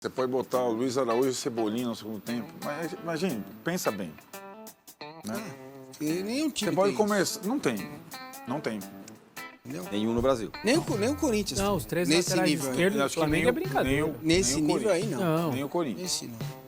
Você pode botar o Luiz Araújo e Cebolinha no segundo tempo. Mas, imagina, pensa bem. Né? E nenhum time Você pode tem começar... Não tem. Não tem. Não. Nenhum no Brasil. Nem o Corinthians. Não, os três nesse laterais nível aí. esquerdos do Acho que Flamengo nem é o- brincadeira. Nesse nem o nível aí, Corinthians. não. Nem o Corinthians. Nesse não.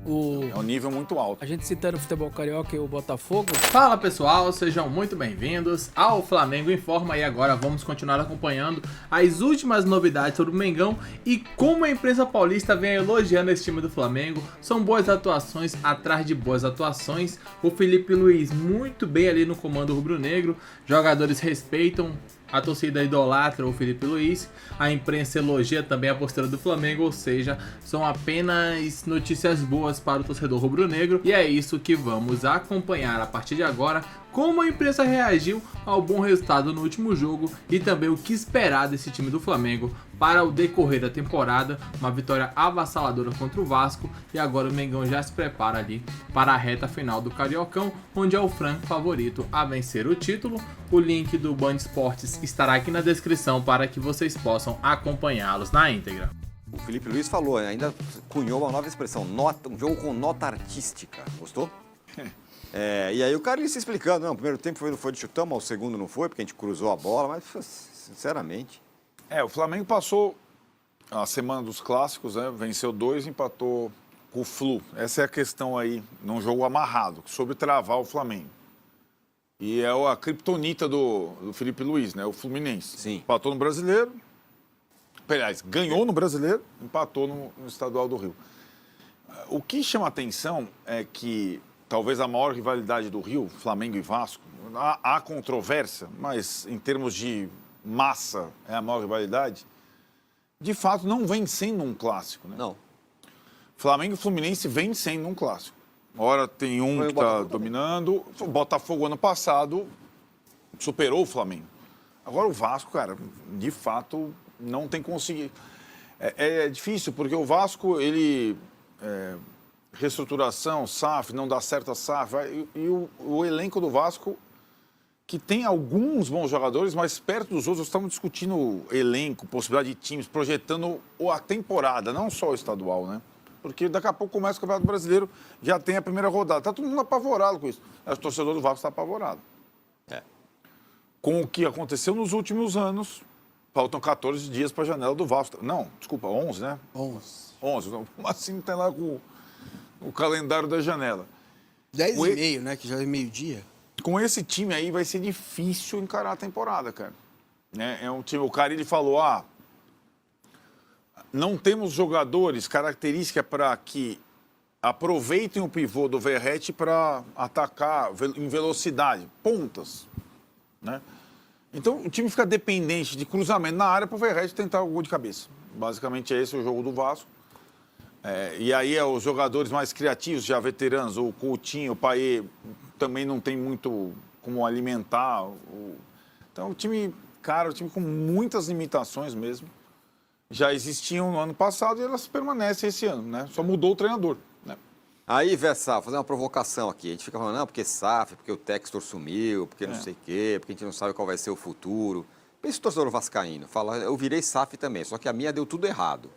É um nível muito alto. A gente citando o futebol carioca e o Botafogo, Fala pessoal, sejam muito bem-vindos ao Flamengo Informa e agora vamos continuar acompanhando as últimas novidades sobre o Mengão e como a imprensa paulista vem elogiando esse time do Flamengo. São boas atuações atrás de boas atuações. O Felipe Luiz muito bem ali no comando rubro-negro, jogadores respeitam, a torcida idolatra o Felipe Luiz, a imprensa elogia também a postura do Flamengo, ou seja, são apenas notícias boas para o torcedor rubro-negro. E é isso que vamos acompanhar a partir de agora, como a imprensa reagiu ao bom resultado no último jogo e também o que esperar desse time do Flamengo para o decorrer da temporada. Uma vitória avassaladora contra o Vasco e agora o Mengão já se prepara ali para a reta final do Cariocão, onde é o franco favorito a vencer o título. O link do Band Esportes estará aqui na descrição para que vocês possam acompanhá-los na íntegra. O Felipe Luiz falou, ainda cunhou uma nova expressão, um jogo com nota artística. Gostou? E aí o cara se explicando, não, o primeiro tempo foi de chutão, mas o segundo não foi, porque a gente cruzou a bola, mas sinceramente... O Flamengo passou a semana dos clássicos, né? Venceu 2, empatou com o Flu. Essa é a questão aí, num jogo amarrado, sobre travar o Flamengo. E é a criptonita do Felipe Luiz, né? O Fluminense. Sim. Empatou no Brasileiro, aliás, ganhou no Brasileiro, empatou no Estadual do Rio. O que chama atenção é que talvez a maior rivalidade do Rio, Flamengo e Vasco, há controvérsia, mas em termos de massa é a maior rivalidade, de fato não vem sendo um clássico, né? Não. Flamengo e Fluminense vem sendo um clássico. Uma hora tem um Foi que o Botafogo está dominando, o Botafogo ano passado superou o Flamengo. Agora o Vasco, cara, de fato não tem conseguido. É difícil, porque o Vasco, ele... reestruturação, SAF, não dá certo a SAF, e o elenco do Vasco, que tem alguns bons jogadores, mas perto dos outros, estamos discutindo elenco, possibilidade de times, projetando a temporada, não só o estadual, né? Porque daqui a pouco começa o Campeonato Brasileiro, já tem a primeira rodada. Está todo mundo apavorado com isso. O torcedor do Vasco está apavorado. Com o que aconteceu nos últimos anos, faltam 14 dias para a janela do Vasco. Não, desculpa, 11, né? 11. Como assim não tem lá com o calendário da janela? 10h30, né? Que já é meio-dia. Com esse time aí vai ser difícil encarar a temporada, cara. É um time, o cara ele falou, não temos jogadores, característica para que aproveitem o pivô do Verratti para atacar em velocidade, pontas, né? Então o time fica dependente de cruzamento na área para o Verratti tentar o gol de cabeça. Basicamente é esse o jogo do Vasco. E aí os jogadores mais criativos, já veteranos, o Coutinho, o Payet, também não tem muito como alimentar. Então o time, cara, o time com muitas limitações mesmo. Já existiam no ano passado e elas permanecem esse ano, né? Só mudou o treinador, né? Aí, Vessal, vou fazer uma provocação aqui. A gente fica falando, não, porque SAF, porque o Textor sumiu, porque não sei o quê, porque a gente não sabe qual vai ser o futuro. Pensa o torcedor vascaíno, fala, eu virei SAF também, só que a minha deu tudo errado.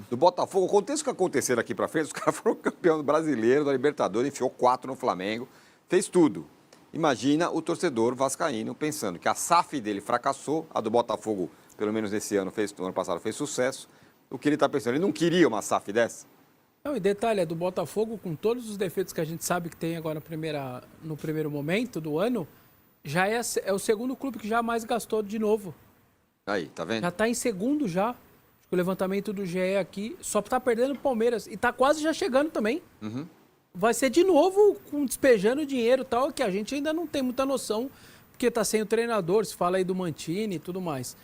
Do Botafogo, aconteça o que acontecer aqui pra frente, os caras foram campeão do brasileiro, da Libertadores, enfiou 4 no Flamengo, fez tudo. Imagina o torcedor vascaíno pensando que a SAF dele fracassou, a do Botafogo, pelo menos esse ano, no ano passado, fez sucesso. O que ele está pensando? Ele não queria uma SAF dessa? não, e detalhe, é do Botafogo, com todos os defeitos que a gente sabe que tem agora no primeiro momento do ano, já é o segundo clube que já mais gastou de novo. Aí, tá vendo? Já está em segundo já. Acho que o levantamento do GE aqui só está perdendo o Palmeiras e está quase já chegando também. Vai ser de novo despejando dinheiro e tal, que a gente ainda não tem muita noção, porque está sem o treinador, se fala aí do Mantini e tudo mais.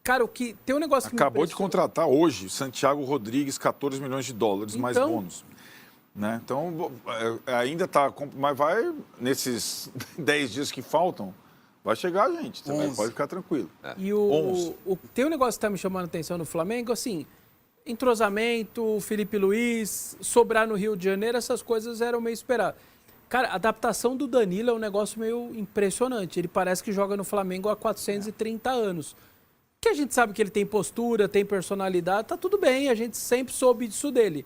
Cara, o que tem um negócio que Acabou de contratar hoje Santiago Rodrigues, 14 milhões de dólares, mais bônus. Né? Então, ainda está... Mas vai, nesses 10 dias que faltam, vai chegar a gente, também, pode ficar tranquilo. E tem um negócio que está me chamando a atenção no Flamengo, assim, entrosamento, Felipe Luiz, sobrar no Rio de Janeiro, essas coisas eram meio esperadas. Cara, a adaptação do Danilo é um negócio meio impressionante. Ele parece que joga no Flamengo há 430 anos. que a gente sabe que ele tem postura, tem personalidade, tá tudo bem, a gente sempre soube disso dele.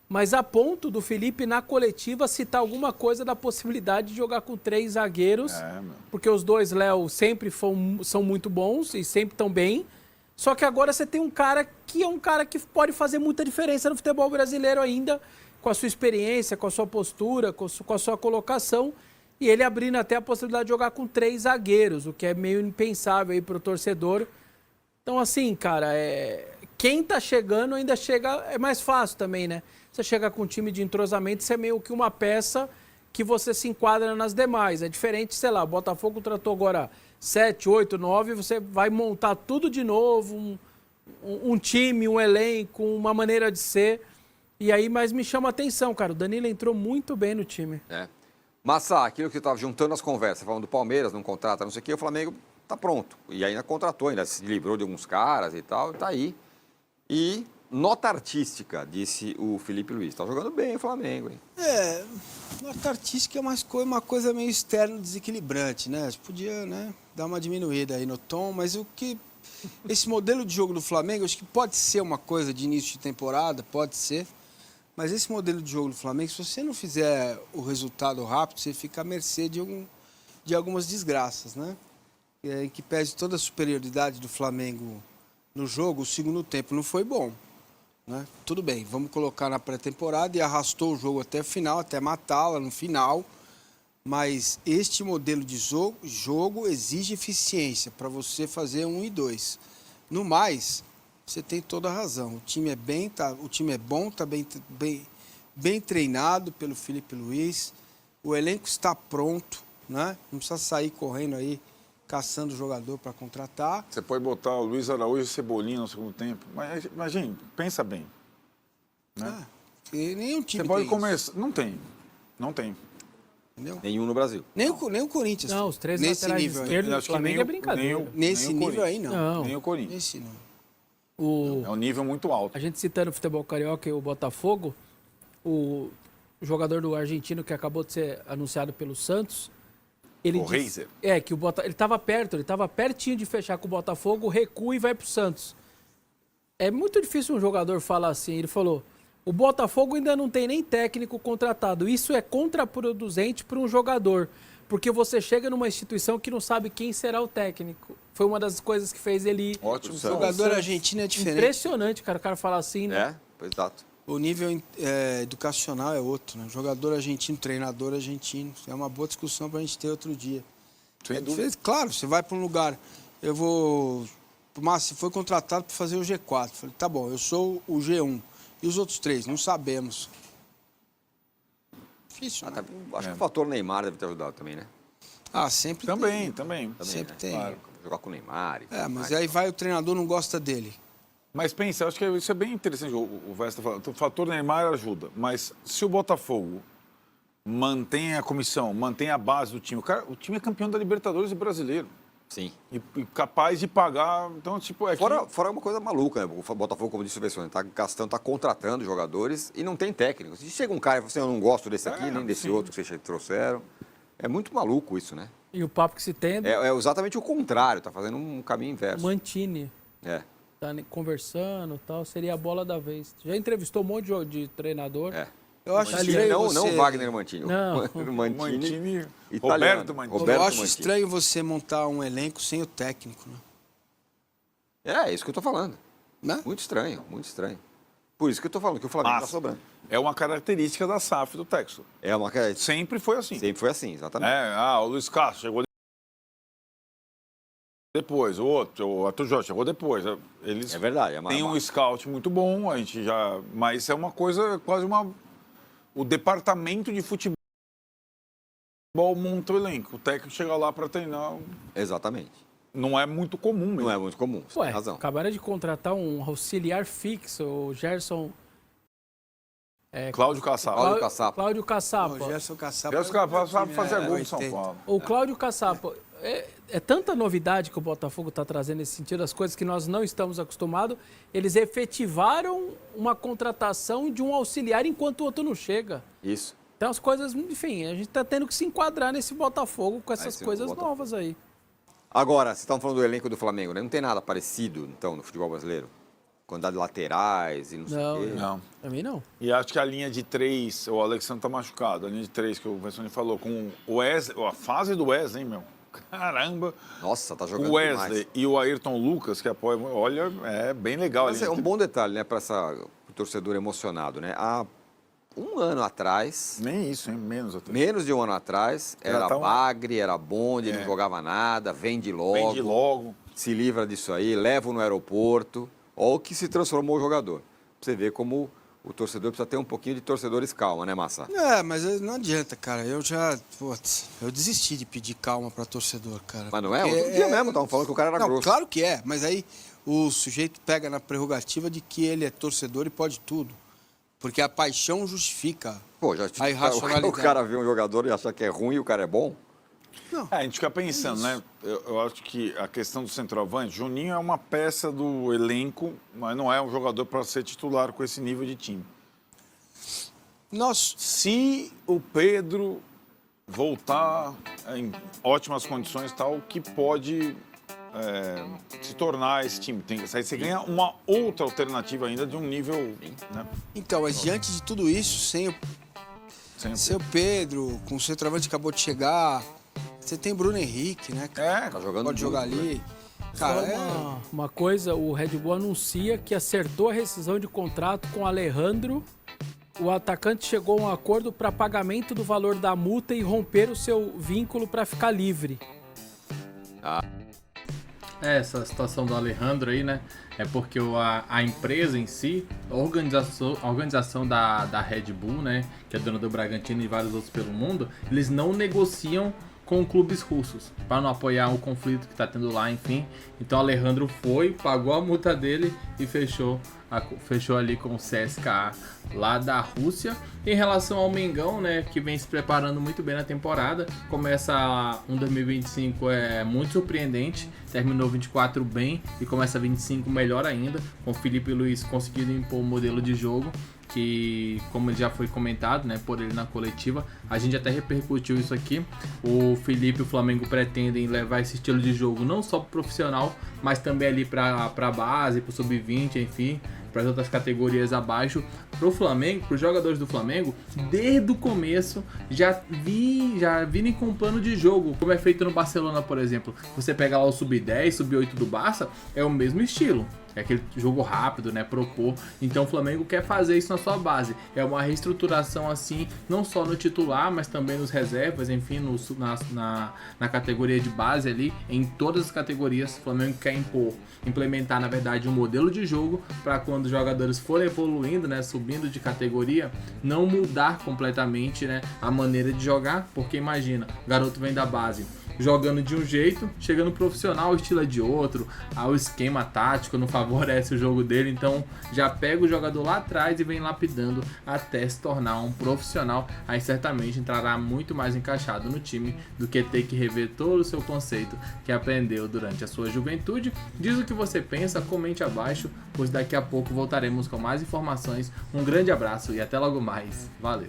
Mas a ponto do Felipe, na coletiva, citar alguma coisa da possibilidade de jogar com 3 zagueiros, porque os dois, Léo, sempre são muito bons e sempre estão bem. Só que agora você tem um cara que é um cara que pode fazer muita diferença no futebol brasileiro ainda, com a sua experiência, com a sua postura, com a sua colocação, e ele abrindo até a possibilidade de jogar com 3 zagueiros, o que é meio impensável aí para o torcedor. Então, assim, cara, quem tá chegando ainda chega, é mais fácil também, né? Você chega com um time de entrosamento, você é meio que uma peça que você se enquadra nas demais. É diferente, sei lá, o Botafogo tratou agora 7, 8, 9, você vai montar tudo de novo, um time, um elenco, uma maneira de ser. E aí, mas me chama a atenção, cara, o Danilo entrou muito bem no time. Massa, aquilo que você estava juntando as conversas, falando do Palmeiras, não contrata, não sei o quê, o Flamengo tá pronto. E ainda contratou, ainda se livrou de alguns caras e tal, tá aí. E nota artística, disse o Felipe Luiz. Tá jogando bem o Flamengo, hein? Nota artística é uma coisa meio externa, desequilibrante, né? A gente podia, né, dar uma diminuída aí no tom, mas esse modelo de jogo do Flamengo, acho que pode ser uma coisa de início de temporada, pode ser, mas esse modelo de jogo do Flamengo, se você não fizer o resultado rápido, você fica à mercê de algumas desgraças, né? Em que pese toda a superioridade do Flamengo no jogo, o segundo tempo não foi bom, né? Tudo bem, vamos colocar na pré-temporada e arrastou o jogo até o final, até matá-la no final, mas este modelo de jogo exige eficiência para você fazer 1 e 2. No mais, você tem toda a razão. O time é bom, está bem treinado pelo Felipe Luiz, o elenco está pronto, né? Não precisa sair correndo aí caçando jogador para contratar. Você pode botar o Luiz Araújo e Cebolinha no segundo tempo. Mas, imagina, pensa bem. Né? E nenhum time você pode tem começar. Não tem. Não tem. Entendeu? Nenhum no Brasil. Nem o Corinthians. Não, os 3 nesse laterais nível aí. esquerdos do Acho que Flamengo nem é brincadeira. Nesse nível aí, não. Nem o Corinthians. Nesse não. É um nível muito alto. A gente citando o futebol carioca e o Botafogo, o jogador do argentino que acabou de ser anunciado pelo Santos, ele O disse, Reiser. que ele estava pertinho de fechar com o Botafogo, recua e vai pro Santos. É muito difícil um jogador falar assim. Ele falou: o Botafogo ainda não tem nem técnico contratado. Isso é contraproducente para um jogador, porque você chega numa instituição que não sabe quem será o técnico. Foi uma das coisas que fez ele... Ótimo. O jogador argentino é diferente. Impressionante, cara, o cara falar assim, né? Pois exato. O nível educacional é outro, né? Jogador argentino, treinador argentino. É uma boa discussão para a gente ter outro dia. Sem dúvida. Claro, você vai para um lugar... O Márcio foi contratado para fazer o G4. Falei, tá bom, eu sou o G1. E os outros 3? Não sabemos. Difícil, né? Acho que o fator Neymar deve ter ajudado também, né? Sempre Também. Sempre né? tem. Claro, jogar com o Neymar. Mas aí vai o treinador não gosta dele. Mas pensa, acho que isso é bem interessante. O Vesta falando. O fator Neymar ajuda. Mas se o Botafogo mantém a comissão, mantém a base do time, o time é campeão da Libertadores e brasileiro. Sim. E capaz de pagar. Então, tipo, Fora uma coisa maluca, né? O Botafogo, como disse o Bessone, tá gastando, tá contratando jogadores e não tem técnico. Se chega um cara e fala assim, eu não gosto desse aqui, nem desse outro que vocês trouxeram. É muito maluco isso, né? E o papo que se tem É exatamente o contrário, tá fazendo um caminho inverso. Mantini. Tá conversando e tal, seria a bola da vez. Já entrevistou um monte de treinador. Eu acho Mantini, estranho não Wagner Mantini. Não. Mantini, Roberto Mantini. Eu acho estranho você montar um elenco sem o técnico, né? É isso que eu tô falando. Né? Muito estranho, muito estranho. Por isso que eu tô falando que o Flamengo tá sobrando. É uma característica da SAF do Texas. Sempre foi assim. Sempre foi assim, exatamente. O Luiz Castro chegou depois, o Arthur Jorge chegou depois. Eles É verdade. têm um scout muito bom, mas é uma coisa, quase o departamento de futebol monta o elenco. O técnico chega lá para treinar. Exatamente. Não é muito comum mesmo. Não é muito comum, você tem razão. Acabaram de contratar um auxiliar fixo, o Gerson... Cláudio Caçapa. Cláudio Caçapa. O Gerson Caçapa. Gerson Caçapa sabe fazer gol em São 80. Paulo. O Cláudio Caçapa, é tanta novidade que o Botafogo está trazendo nesse sentido, as coisas que nós não estamos acostumados. Eles efetivaram uma contratação de um auxiliar enquanto o outro não chega. Isso. Então as coisas, enfim, a gente está tendo que se enquadrar nesse Botafogo com essas sim, coisas Botafogo. novas aí. Agora, vocês estavam falando do elenco do Flamengo, né? Não tem nada parecido, então, no futebol brasileiro? Quantidade de laterais e não sei o quê. Não. Pra mim, não. E acho que a linha de 3, o Alexandre tá machucado, a linha de 3 que o Vessone falou, com o Wesley, a fase do Wesley, meu. Caramba. Nossa, tá jogando O Wesley demais. e o Ayrton Lucas, que apoia, olha, é bem legal. Mas a é linha um de bom detalhe, né, para o torcedor emocionado, né? Há um ano atrás, Nem isso, hein? Menos até. menos de um ano atrás, Já era tá bagre, era bonde, não jogava nada, vende logo, Vende logo. se livra disso aí, leva no aeroporto. Olha o que se transformou o jogador. Pra você ver como o torcedor precisa ter um pouquinho de torcedores calma, né, Massa? Mas não adianta, cara. Eu desisti de pedir calma pra torcedor, cara. Mas não é? Porque Outro dia mesmo estavam falando que o cara era Não, grosso. claro que é, mas aí o sujeito pega na prerrogativa de que ele é torcedor e pode tudo. Porque a paixão justifica. Pô, a irracionalidade. o cara vê um jogador e achar que é ruim e o cara é bom? A gente fica pensando, né? Eu acho que a questão do centroavante, Juninho é uma peça do elenco, mas não é um jogador para ser titular com esse nível de time. Nós, Se o Pedro voltar em ótimas condições, tal, que pode se tornar esse time. Aí você ganha uma outra alternativa ainda de um nível, né? então, mas diante de tudo isso, sem o Sem o Pedro, com o centroavante que acabou de chegar, você tem Bruno Henrique, né? cara? Tá jogando Pode muito, jogar né? ali. Cara, Uma coisa, o Red Bull anuncia que acertou a rescisão de contrato com o Alejandro. O atacante chegou a um acordo para pagamento do valor da multa e romper o seu vínculo para ficar livre. Essa situação do Alejandro aí, né? É porque a empresa em si, a organização da Red Bull, né? Que é dona do Bragantino e vários outros pelo mundo, eles não negociam com clubes russos, para não apoiar o conflito que está tendo lá, enfim. Então o Alejandro foi, pagou a multa dele e fechou ali com o CSKA lá da Rússia. Em relação ao Mengão, né, que vem se preparando muito bem na temporada, começa um 2025 muito surpreendente, terminou 24 bem e começa 25 melhor ainda, com o Felipe Luiz conseguindo impor um modelo de jogo que, como já foi comentado, né, por ele na coletiva, a gente até repercutiu isso aqui. O Felipe e o Flamengo pretendem levar esse estilo de jogo não só pro profissional, mas também ali pra base, pro sub-20, enfim, para as outras categorias abaixo. Pro Flamengo, pros jogadores do Flamengo, desde o começo já virem com um plano de jogo, como é feito no Barcelona, por exemplo. Você pega lá o sub-10, sub-8 do Barça, é o mesmo estilo. É aquele jogo rápido, né? Propor. Então o Flamengo quer fazer isso na sua base. É uma reestruturação assim, não só no titular, mas também nos reservas, enfim, na categoria de base ali, em todas as categorias. O Flamengo quer implementar, na verdade, um modelo de jogo para quando os jogadores forem evoluindo, né? Subindo de categoria, não mudar completamente, né? A maneira de jogar, porque imagina, o garoto vem da base jogando de um jeito, chega no profissional, o estilo é de outro, o esquema tático não favorece o jogo dele, então já pega o jogador lá atrás e vem lapidando até se tornar um profissional. Aí certamente entrará muito mais encaixado no time do que ter que rever todo o seu conceito que aprendeu durante a sua juventude. Diz o que você pensa, comente abaixo, pois daqui a pouco voltaremos com mais informações. Um grande abraço e até logo mais. Valeu!